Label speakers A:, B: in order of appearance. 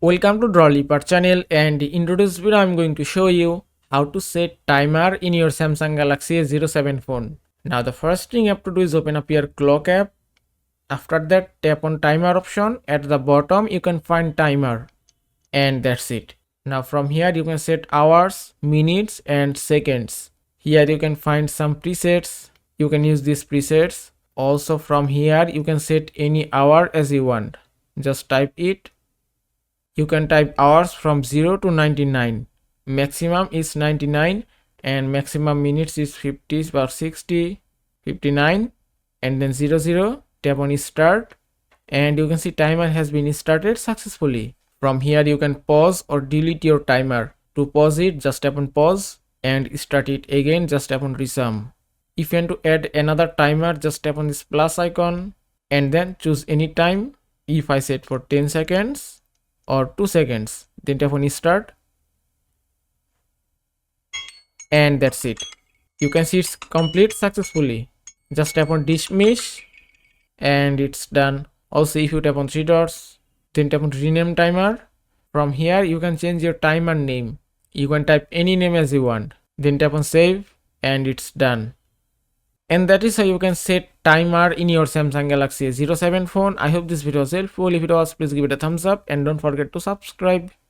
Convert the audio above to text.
A: Welcome to Drawliper channel, and in today's video I'm going to show you how to set timer in your Samsung Galaxy A07 phone. Now the first thing you have to do is open up your clock app. After that, tap on timer option. At the bottom you can find timer, and that's it. Now from here you can set hours, minutes and seconds. Here you can find some presets. You can use these presets. Also from here you can set any hour as you want. Just type it. You can type hours from 0 to 99. Maximum is 99 and maximum minutes is 50 or 60, 59, and then 00. Tap on start and you can see timer has been started successfully. From here you can pause or delete your timer. To pause it, just tap on pause, and start it again, just tap on resume. If you want to add another timer, just tap on this plus icon and then choose any time. If I set for 10 seconds or 2 seconds, then tap on start, and that's it. You can see it's complete successfully. Just tap on dismiss and it's done. Also, if you tap on three dots, then tap on rename timer. From here you can change your timer name. You can type any name as you want, then tap on save and it's done. And that is how you can set timer in your Samsung Galaxy A07 phone. I hope this video was helpful. If it was, please give it a thumbs up and don't forget to subscribe.